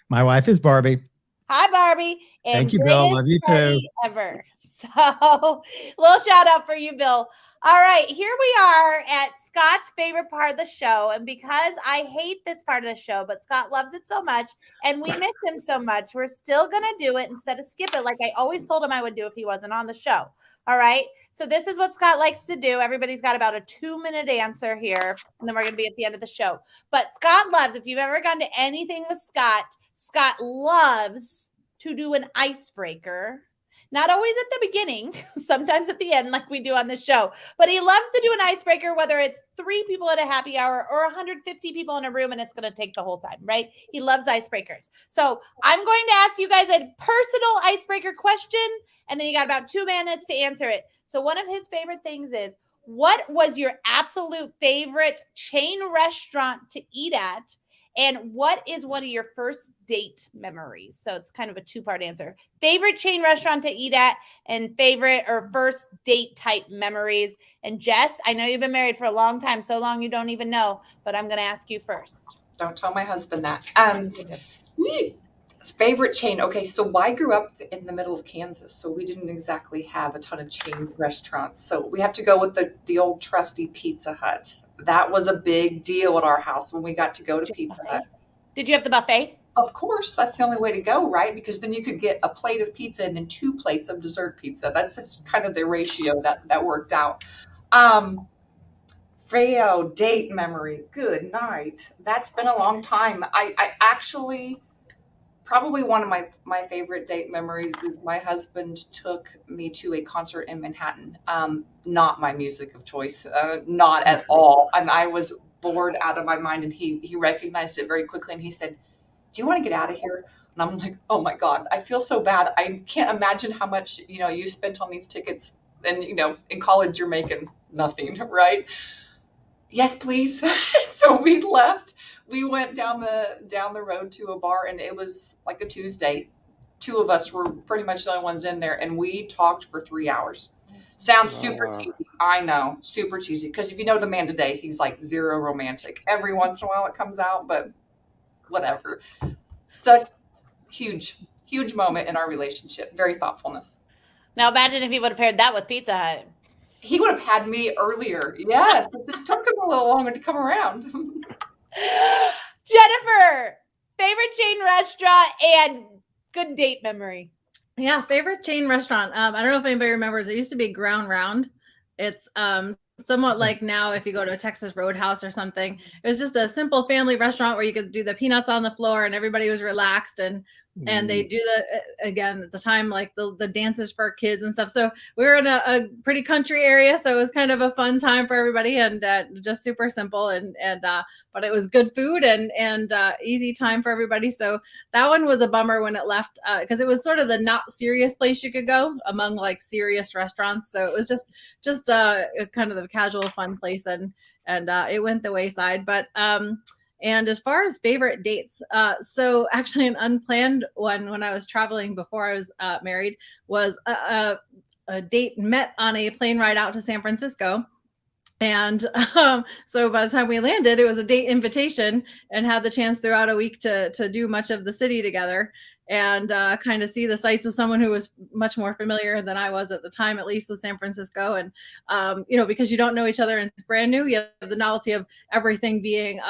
My wife is Barbie. Hi, Barbie. And thank you, Bill. Love you too. Ever. So, little shout out for you, Bill. All right, here we are at Scott's favorite part of the show. And because I hate this part of the show, but Scott loves it so much and we miss him so much, we're still going to do it instead of skip it like I always told him I would do if he wasn't on the show. All right. So this is what Scott likes to do. Everybody's got about a 2-minute answer here, and then we're going to be at the end of the show. But Scott loves, if you've ever gone to anything with Scott, Scott loves to do an icebreaker. Not always at the beginning, sometimes at the end like we do on the show. But he loves to do an icebreaker, whether it's 3 people at a happy hour or 150 people in a room, and it's going to take the whole time, right? He loves icebreakers. So I'm going to ask you guys a personal icebreaker question, and then you got about 2 minutes to answer it. So one of his favorite things is, what was your absolute favorite chain restaurant to eat at? And what is one of your first date memories? So it's kind of a 2-part answer. Favorite chain restaurant to eat at and favorite or first date type memories. And Jess, I know you've been married for a long time, so long you don't even know, but I'm going to ask you first. Don't tell my husband that. Favorite chain. Okay, so I grew up in the middle of Kansas, so we didn't exactly have a ton of chain restaurants. So we have to go with the old trusty Pizza Hut. That was a big deal at our house when we got to go to Pizza Hut. Did you have the buffet? Of course, that's the only way to go, right? Because then you could get a plate of pizza and then 2 plates of dessert pizza. That's just kind of the ratio that worked out. Freo date memory. Good night. That's been a long time. I actually, probably one of my favorite date memories is my husband took me to a concert in Manhattan. Not my music of choice, not at all. And I was bored out of my mind, and he recognized it very quickly, and he said, "Do you want to get out of here?" And I'm like, "Oh my God, I feel so bad. I can't imagine how much, you spent on these tickets, and, in college you're making nothing, right?" "Yes, please." So we left. We went down the road to a bar, and it was like a Tuesday. 2 of us were pretty much the only ones in there, and we talked for 3 hours. Sounds super cheesy. I know, super cheesy. Because if you know the man today, he's like zero romantic. Every once in a while it comes out, but whatever. Such huge moment in our relationship. Very thoughtfulness. Now imagine if he would have paired that with Pizza Hut. He would have had me earlier. Yes, it just took him a little longer to come around. Jennifer, favorite chain restaurant and good date memory. Yeah, favorite chain restaurant. I don't know if anybody remembers. It used to be Ground Round. It's somewhat like now if you go to a Texas Roadhouse or something. It was just a simple family restaurant where you could do the peanuts on the floor and everybody was relaxed, and they do again at the time, like the dances for kids and stuff. So we were in a pretty country area, so it was kind of a fun time for everybody, and just super simple, and but it was good food and easy time for everybody. So that one was a bummer when it left, because it was sort of the not serious place you could go among like serious restaurants. So it was just kind of the casual fun place, and it went the wayside. But and as far as favorite dates, so actually an unplanned one when I was traveling before I was married was date met on a plane ride out to San Francisco. And so by the time we landed, it was a date invitation, and had the chance throughout a week to do much of the city together, and kind of see the sights with someone who was much more familiar than I was at the time, at least with San Francisco. And, because you don't know each other and it's brand new, you have the novelty of everything being,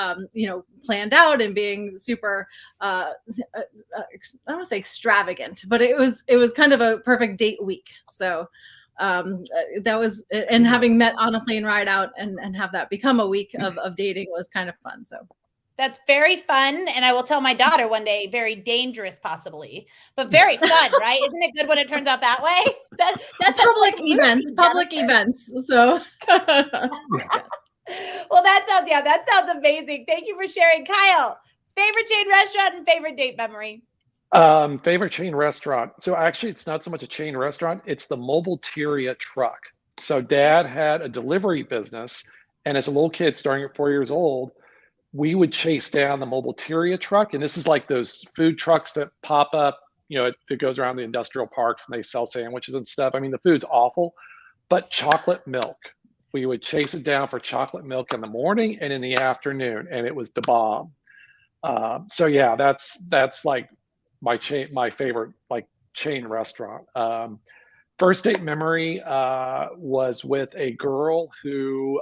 planned out and being super, I don't want to say extravagant, but it was kind of a perfect date week. So that was, and having met on a plane ride out and have that become a week of dating was kind of fun. So that's very fun. And I will tell my daughter one day, very dangerous possibly, but very fun, right? Isn't it good when it turns out that way? That's public events. So well, that sounds amazing. Thank you for sharing. Kyle, favorite chain restaurant and favorite date memory? Favorite chain restaurant. So actually, it's not so much a chain restaurant. It's the Mobileteria truck. So dad had a delivery business. And as a little kid, starting at 4 years old, we would chase down the Mobileteria truck. And this is like those food trucks that pop up, that goes around the industrial parks and they sell sandwiches and stuff. I mean, the food's awful, but chocolate milk. We would chase it down for chocolate milk in the morning and in the afternoon. And it was the bomb. So yeah, that's like my favorite like chain restaurant. First date memory was with a girl who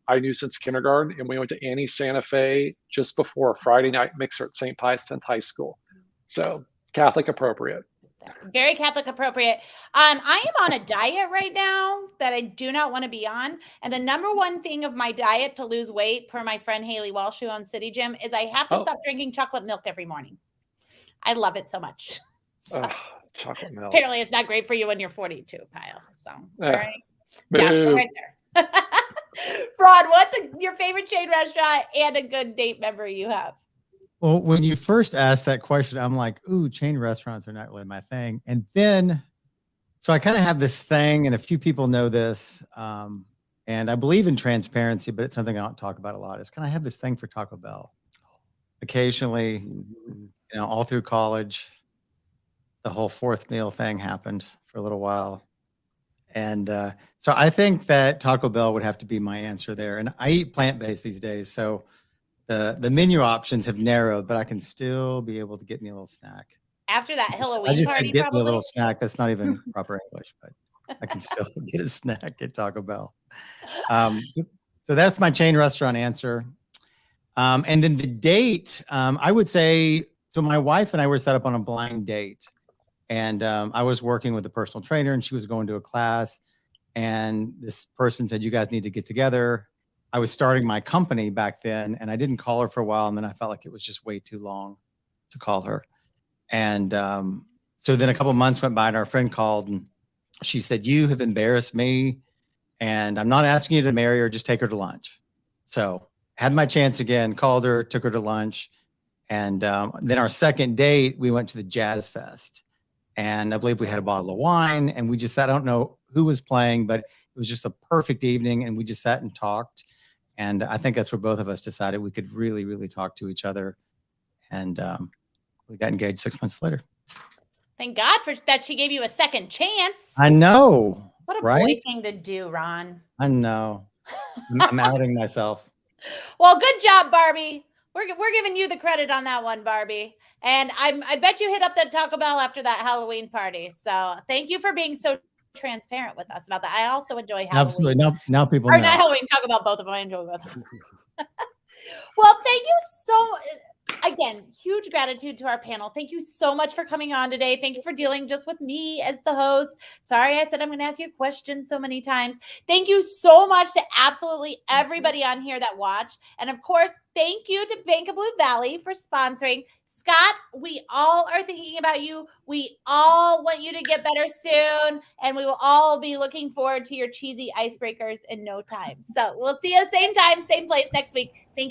I knew since kindergarten, and we went to Annie Santa Fe just before a Friday night mixer at St. Pius X High School. So Catholic appropriate. Very Catholic appropriate. I am on a diet right now that I do not want to be on. And the number one thing of my diet to lose weight, per my friend Haley Walsh, who owns City Gym, is I have to stop drinking chocolate milk every morning. I love it so much. So, chocolate milk. Apparently, it's not great for you when you're 42, Kyle. So, right? Boo. Right there. Ron, what's your favorite chain restaurant and a good date memory you have? Well, when you first asked that question, I'm like, ooh, chain restaurants are not really my thing. And then, so I kind of have this thing, and a few people know this, and I believe in transparency, but it's something I don't talk about a lot. It's kind of have this thing for Taco Bell. Occasionally, all through college, the whole fourth meal thing happened for a little while. And so I think that Taco Bell would have to be my answer there. And I eat plant-based these days, so the menu options have narrowed, but I can still be able to get me a little snack. After that Halloween I just party, said get probably? me a little snack. That's not even proper English, but I can still get a snack at Taco Bell. So that's my chain restaurant answer. And then the date, I would say, so my wife and I were set up on a blind date. And I was working with a personal trainer, and she was going to a class. And this person said, you guys need to get together. I was starting my company back then, and I didn't call her for a while. And then I felt like it was just way too long to call her. And so then a couple of months went by, and our friend called, and she said, you have embarrassed me, and I'm not asking you to marry her, just take her to lunch. So had my chance again, called her, took her to lunch. And then our second date, we went to the Jazz Fest. And I believe we had a bottle of wine, and we just sat, I don't know who was playing, but it was just a perfect evening. And we just sat and talked. And I think that's where both of us decided we could really, really talk to each other. And we got engaged 6 months later. Thank God for that. She gave you a second chance. I know. What a right? boy thing to do, Ron. I know. I'm outing myself. Well, good job, Barbie. We're giving you the credit on that one, Barbie. And I bet you hit up that Taco Bell after that Halloween party. So thank you for being so transparent with us about that. I also enjoy Halloween. Absolutely. Now people know. Or not Halloween, talk about both of them. I enjoy both of them. Well, thank you so much. Again, huge gratitude to our panel. Thank you so much for coming on today. Thank you for dealing just with me as the host. Sorry, I said I'm going to ask you a question so many times. Thank you so much to absolutely everybody on here that watched. And of course, thank you to Bank of Blue Valley for sponsoring. Scott, we all are thinking about you. We all want you to get better soon. And we will all be looking forward to your cheesy icebreakers in no time. So we'll see you same time, same place next week. Thank